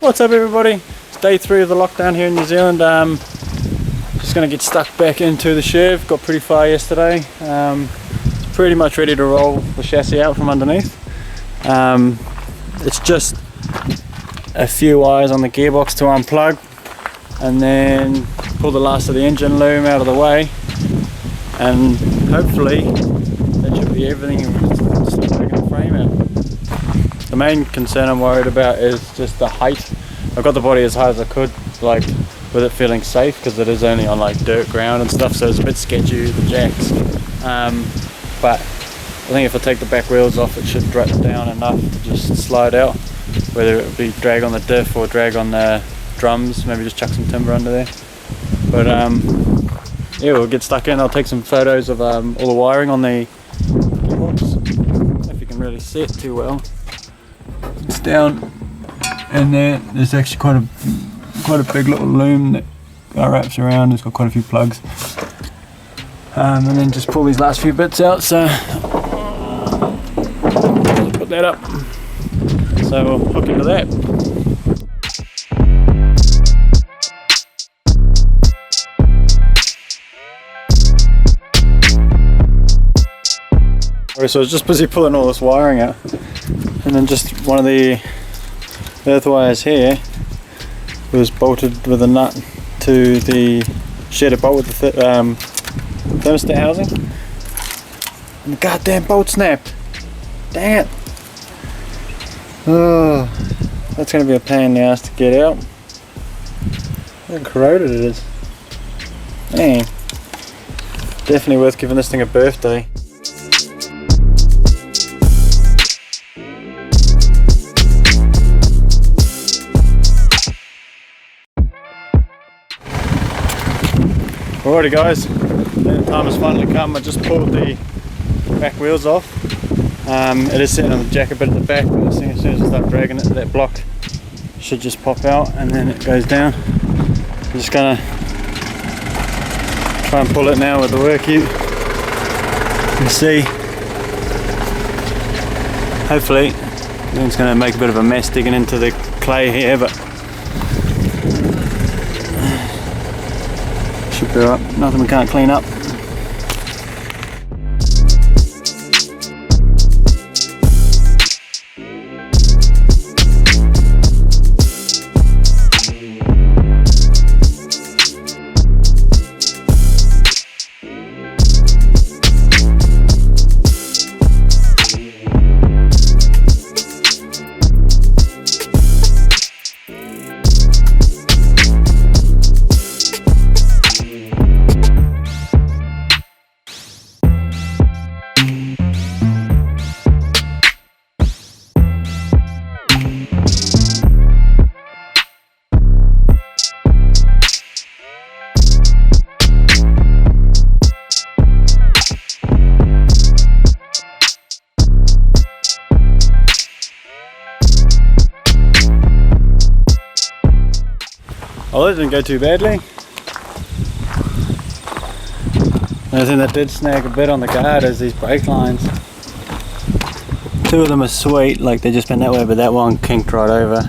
What's up everybody? It's day 3 of the lockdown here in New Zealand. Just gonna get stuck back into the Chev. Got pretty far yesterday. It's pretty much ready to roll the chassis out from underneath. It's just a few wires on the gearbox to unplug and then pull the last of the engine loom out of the way, and hopefully that should be everything. Just taking the frame out. The main concern I'm worried about is just the height. I've got the body as high as I could, like with it feeling safe, because it is only on like dirt ground and stuff, so it's a bit sketchy, the jacks. But I think if I take the back wheels off, it should drop down enough to just slide out, whether it be drag on the diff or drag on the drums, maybe just chuck some timber under there. But yeah, we'll get stuck in. I'll take some photos of all the wiring on the gearbox, if you can really see it too well. It's down in there. There's actually quite a big little loom that wraps around. It's got quite a few plugs, and then just pull these last few bits out. So put that up. So we'll hook into that. Alright, so I was just busy pulling all this wiring out, and then just one of the earth wires here was bolted with a nut to the shed bolt with the thermostat housing, and the goddamn bolt snapped. Dang it! Oh, that's going to be a pain in the ass to get out. Look how corroded it is. Man, definitely worth giving this thing a birthday. Alrighty guys, the time has finally come. I just pulled the back wheels off. It is sitting on the jack a bit at the back, but as soon as I start dragging it, that block should just pop out and then it goes down. I'm just gonna try and pull it now with the work ute. You can see, hopefully, it's gonna make a bit of a mess digging into the clay here, but should be alright, nothing we can't clean up. Well, that didn't go too badly. The thing that did snag a bit on the guard is these brake lines. 2 of them are sweet, like they just been that way, but that one kinked right over.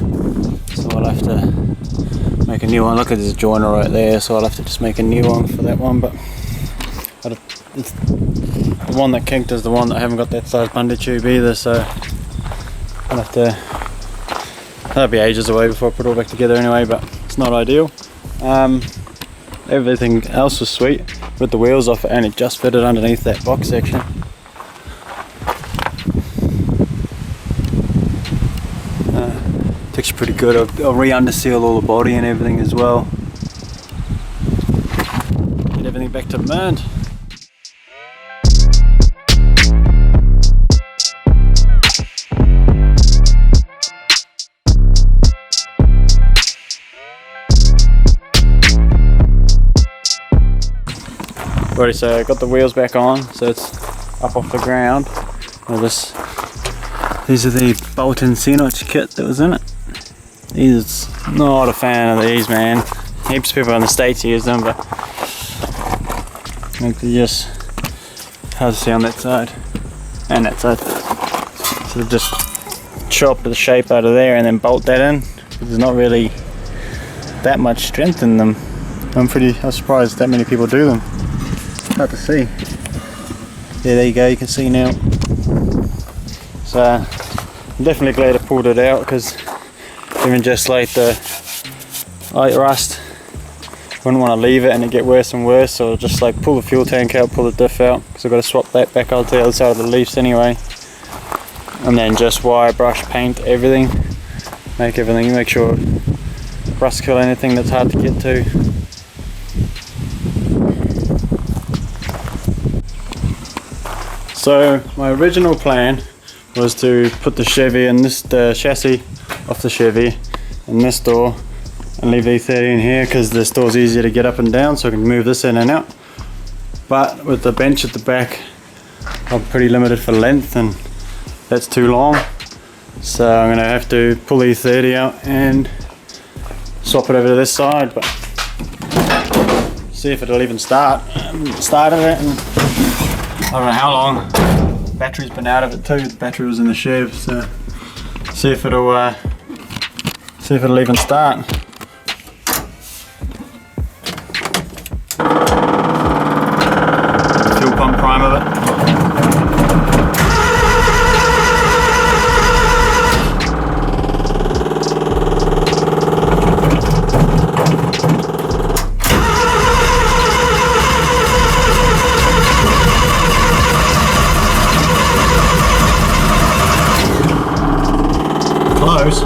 So I'll have to make a new one. Look at this joiner right there, so I'll have to just make a new one for that one. But it's, the one that kinked is the one that I haven't got that size bundy tube either, so I'll have to. That'll be ages away before I put it all back together anyway, but it's not ideal. Everything else was sweet. With the wheels off, it only just fitted underneath that box section. It's actually pretty good. I'll re-underseal all the body and everything as well. Get everything back to burned. Alrighty, so I got the wheels back on, so it's up off the ground. Well, these are the bolt-in C-notch kit that was in it. These, not a fan of these, man. Heaps of people in the States use them, but I think they're just hard to see on that side and that side. So just chop the shape out of there and then bolt that in. There's not really that much strength in them. I'm surprised that many people do them. Hard to see. Yeah, there you go, you can see now. So I'm definitely glad I pulled it out, because even just like the light rust, wouldn't want to leave it and it get worse and worse. So just like pull the fuel tank out, pull the diff out, because I've got to swap that back onto the other side of the leaves anyway. And then just wire brush, paint everything, make sure rust kill anything that's hard to get to. So my original plan was to put the Chevy and the chassis off the Chevy in this door and leave the E30 in here, because this door's easier to get up and down, so I can move this in and out. But with the bench at the back, I'm pretty limited for length and that's too long. So I'm gonna have to pull the E30 out and swap it over to this side, but see if it'll even start. Started it, and I don't know how long. Battery's been out of it too. The battery was in the Chev, so see if it'll even start. Fuel pump prime of it. Close.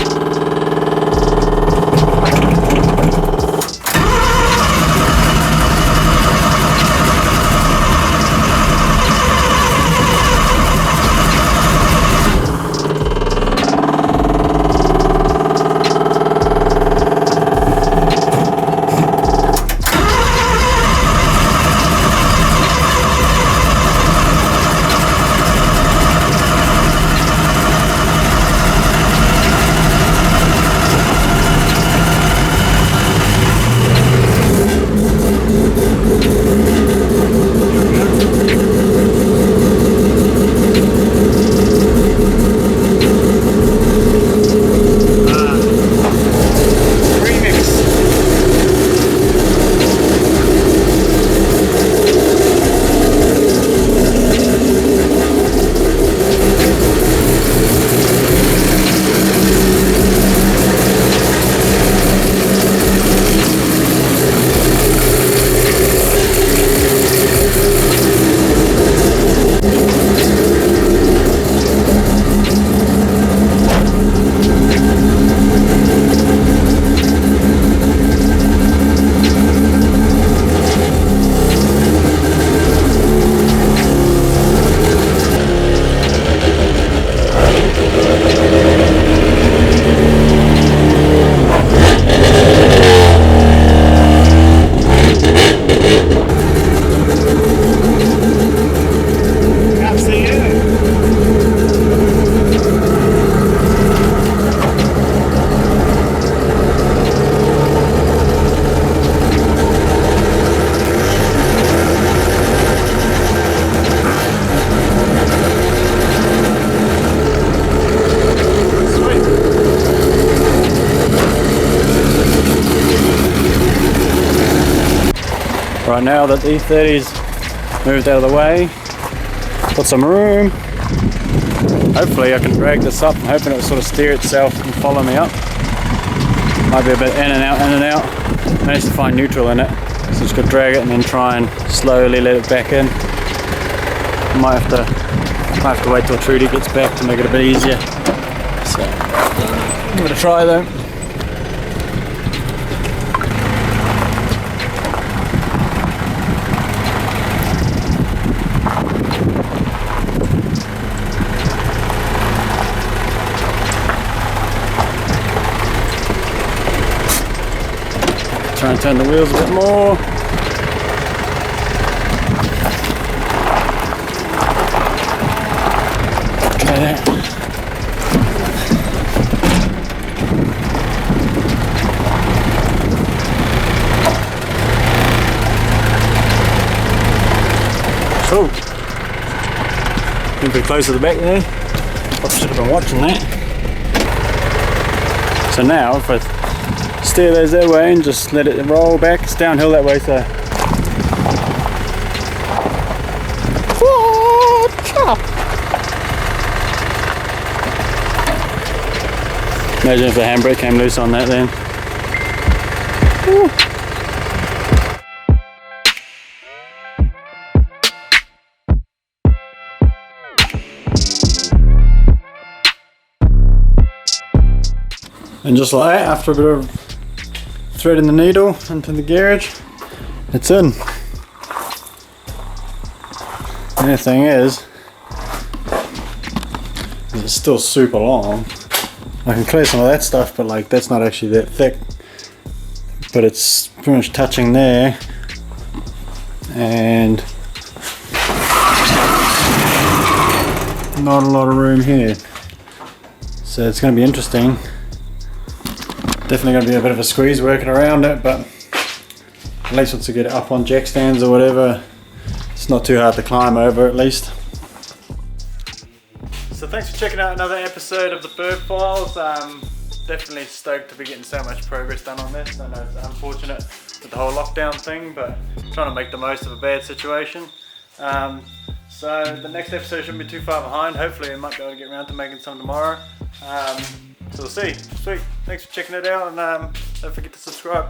Right now that the E30's moved out of the way, got some room, hopefully I can drag this up. I'm hoping it'll sort of steer itself and follow me up. Might be a bit in and out, in and out. Managed to find neutral in it, so just got to drag it and then try and slowly let it back in. Might have to wait till Trudy gets back to make it a bit easier. So, give it a try though. Try and turn the wheels a bit more. Try that. So, getting a bit close to the back there. Probably should have been watching that. So now if I steer those that way and just let it roll back, it's downhill that way, so imagine if the handbrake came loose on that then. Woo. And just like that, after a bit of threading the needle into the garage, it's in. And the thing is, it's still super long. I can clear some of that stuff, but like that's not actually that thick. But it's pretty much touching there, and not a lot of room here. So it's going to be interesting. Definitely going to be a bit of a squeeze working around it, but at least once you get it up on jack stands or whatever, it's not too hard to climb over at least. So thanks for checking out another episode of the Burb Files. Definitely stoked to be getting so much progress done on this. I know it's unfortunate with the whole lockdown thing, but trying to make the most of a bad situation. So the next episode shouldn't be too far behind. Hopefully I might be able to get around to making some tomorrow. So we'll see. Sweet. Thanks for checking it out, and don't forget to subscribe.